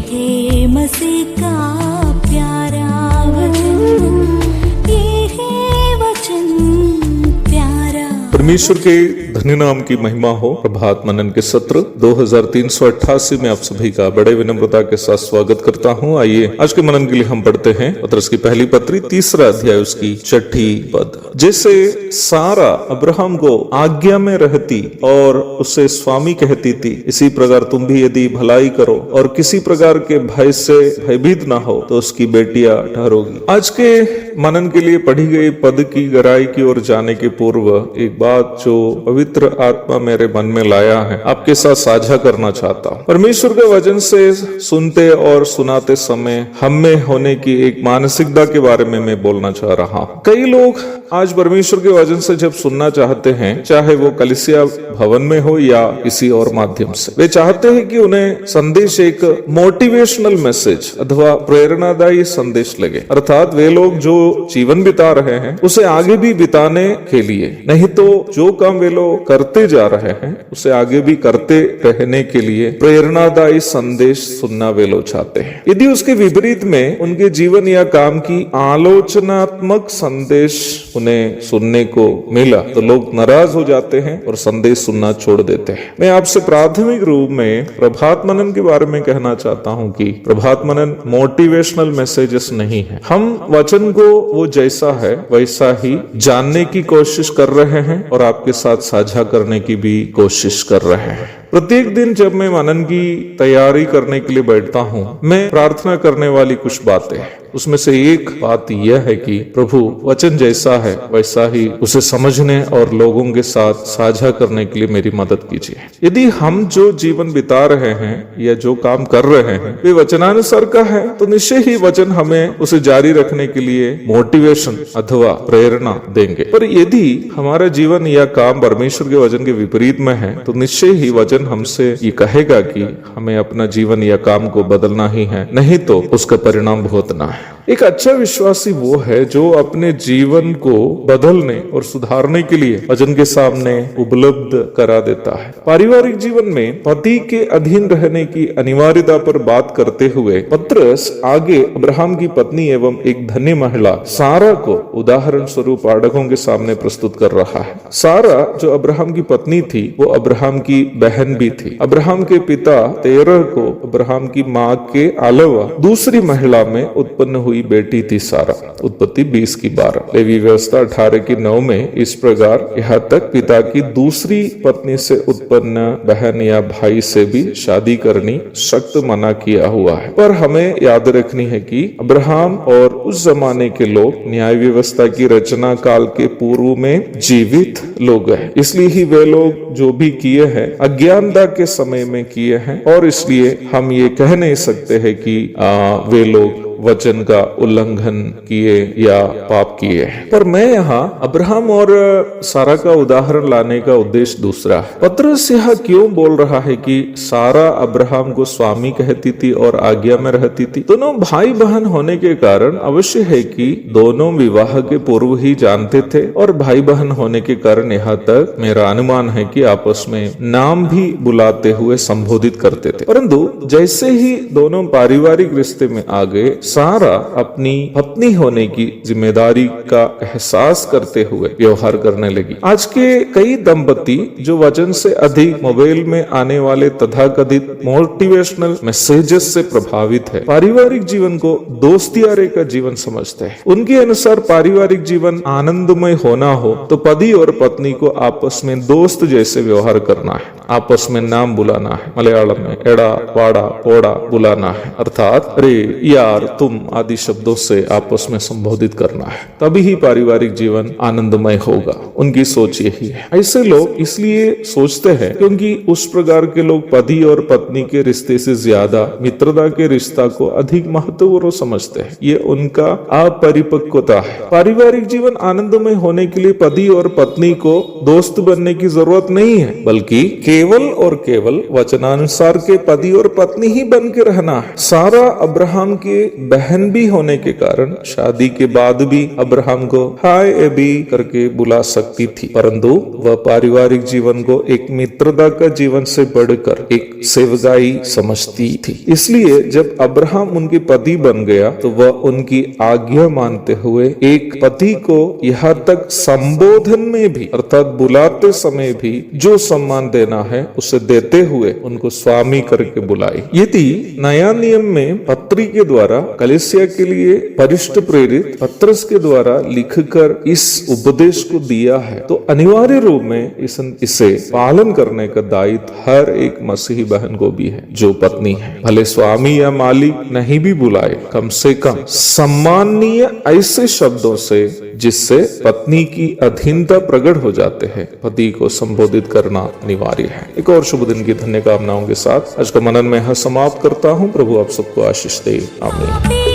है मसीह का प्यारा वचन, ये है वचन प्यारा। परमेश्वर के धन्य नाम की महिमा हो। प्रभात मनन के सत्र 2388 में आप सभी का बड़े विनम्रता के साथ स्वागत करता हूं। आइए आज के मनन के लिए हम पढ़ते हैं पतरस की पहली पत्री 3 अध्याय उसकी 6 पद। जैसे सारा अब्राहम को आज्ञा में रहती और उसे स्वामी कहती थी, इसी प्रकार तुम भी यदि भलाई करो और किसी प्रकार के भय से भयभीत ना हो तो उसकी बेटियां ठहरोगी। आज के मनन के लिए पढ़ी गई पद की गहराई की ओर जाने के पूर्व एक बात जो पवित्र आत्मा मेरे मन में लाया है आपके साथ साझा करना चाहता हूँ। परमेश्वर के वचन से सुनते और सुनाते समय हम में होने की एक मानसिकता के बारे में मैं बोलना चाह रहा हूँ। कई लोग आज परमेश्वर के वचन से जब सुनना चाहते हैं, चाहे वो कलीसिया भवन में हो या किसी और माध्यम से, वे चाहते हैं कि उन्हें संदेश एक मोटिवेशनल मैसेज अथवा प्रेरणादायी संदेश लगे। अर्थात वे लोग जो जीवन बिता रहे हैं उसे आगे भी बिताने के लिए, नहीं तो जो काम वे लोग करते जा रहे हैं उसे आगे भी करते रहने के लिए प्रेरणादायी संदेश सुनना वे लोग चाहते हैं। यदि उसके विपरीत में उनके जीवन या काम की आलोचनात्मक संदेश उन्हें सुनने को मिला तो लोग नाराज हो जाते हैं और संदेश सुनना छोड़ देते हैं। मैं आपसे प्राथमिक रूप में प्रभात मनन के बारे में कहना चाहता हूं कि प्रभात मनन मोटिवेशनल मैसेजेस नहीं है। हम वचन को वो जैसा है वैसा ही जानने की कोशिश कर रहे हैं और आपके साथ साझा करने की भी कोशिश कर रहे हैं। प्रत्येक दिन जब मैं मनन की तैयारी करने के लिए बैठता हूँ, मैं प्रार्थना करने वाली कुछ बातें हैं। उसमें से एक बात यह है कि प्रभु वचन जैसा है वैसा ही उसे समझने और लोगों के साथ साझा करने के लिए मेरी मदद कीजिए। यदि हम जो जीवन बिता रहे हैं या जो काम कर रहे हैं वे वचनानुसार का है तो निश्चय ही वचन हमें उसे जारी रखने के लिए मोटिवेशन अथवा प्रेरणा देंगे। पर यदि हमारा जीवन या काम परमेश्वर के वचन के विपरीत में है तो निश्चय ही वचन हमसे ये कहेगा कि हमें अपना जीवन या काम को बदलना ही है, नहीं तो उसका परिणाम भुगतना है। एक अच्छा विश्वासी वो है जो अपने जीवन को बदलने और सुधारने के लिए वचन के सामने उपलब्ध करा देता है। पारिवारिक जीवन में पति के अधीन रहने की अनिवार्यता पर बात करते हुए पतरस आगे अब्राहम की पत्नी एवं एक धन्य महिला सारा को उदाहरण स्वरूप पाठकों के सामने प्रस्तुत कर रहा है। सारा जो अब्राहम की पत्नी थी वो अब्राहम की बहन भी थी। अब्राहम के पिता तेरह को अब्राहम की माँ के अलावा दूसरी महिला में उत्पन्न हुई बेटी थी सारा। उत्पत्ति 20:12। लेवी व्यवस्था 18:9 में इस प्रकार यहाँ तक पिता की दूसरी पत्नी से उत्पन्न बहन या भाई से भी शादी करनी सख्त मना किया हुआ है। पर हमें याद रखनी है कि अब्राहम और उस जमाने के लोग न्याय व्यवस्था की रचना काल के पूर्व में जीवित लोग हैं, इसलिए ही वे लोग जो भी किए हैं अज्ञानता के समय में किए हैं और इसलिए हम ये कह नहीं सकते हैं कि वे लोग वचन का उल्लंघन किए या पाप किए। पर मैं यहाँ अब्राहम और सारा का उदाहरण लाने का उद्देश्य दूसरा है। पतरस यहाँ क्यों बोल रहा है कि सारा अब्राहम को स्वामी कहती थी और आज्ञा में रहती थी? दोनों भाई बहन होने के कारण अवश्य है कि दोनों विवाह के पूर्व ही जानते थे और भाई बहन होने के कारण यहाँ तक मेरा अनुमान है कि आपस में नाम भी बुलाते हुए संबोधित करते थे। परंतु जैसे ही दोनों पारिवारिक रिश्ते में आ गए, सारा अपनी पत्नी होने की जिम्मेदारी का एहसास करते हुए व्यवहार करने लगी। आज के कई दंपति जो वचन से अधिक मोबाइल में आने वाले तथाकथित मोटिवेशनल मैसेजेस से प्रभावित है, पारिवारिक जीवन को दोस्तियारे का जीवन समझते हैं। उनके अनुसार पारिवारिक जीवन आनंदमय होना हो तो पति और पत्नी को आपस में दोस्त जैसे व्यवहार करना है, आपस में नाम बुलाना है। मलयालम में एड़ा वाड़ा पोड़ा बुलाना है, अर्थात अरे यार तुम आदि शब्दों से आपस में संबोधित करना है, तभी ही पारिवारिक जीवन आनंदमय होगा। उनकी सोच यही है। ऐसे लोग इसलिए सोचते हैं क्योंकि उस प्रकार के लोग पति और पत्नी के रिश्ते से ज्यादा मित्रता के रिश्ता को अधिक महत्वपूर्ण समझते हैं। ये उनका अपरिपक्वता है। पारिवारिक जीवन आनंदमय होने के लिए पति और पत्नी को दोस्त बनने की जरूरत नहीं है, बल्कि केवल और केवल वचनानुसार के पति और पत्नी ही बन के रहना है। सारा अब्राहम के बहन भी होने के कारण शादी के बाद भी अब्राहम को हाय एबी करके बुला सकती थी, परंतु वह पारिवारिक जीवन को एक मित्रता का जीवन से बढ़कर एक सेवकाई समझती थी। इसलिए जब अब्राहम उनके पति बन गया तो वह उनकी आज्ञा मानते हुए एक पति को यहाँ तक संबोधन में भी अर्थात बुलाते समय भी जो सम्मान देना है उसे देते हुए उनको स्वामी करके बुलाई। यदि नया नियम में पत्री के द्वारा कलीसिया के लिए परिष्ठ प्रेरित पत्रस के द्वारा लिखकर इस उपदेश को दिया है तो अनिवार्य रूप में इसे पालन करने का दायित्व हर एक मसीही बहन को भी है जो पत्नी है। भले स्वामी या मालिक नहीं भी बुलाए, कम से कम सम्माननीय ऐसे शब्दों से जिससे पत्नी की अधीनता प्रकट हो जाते हैं पति को संबोधित करना अनिवार्य है। एक और शुभ दिन की धन्य कामनाओं के साथ आज का मनन में समाप्त करता हूँ। प्रभु आप सबको आशीष दे। आमीन।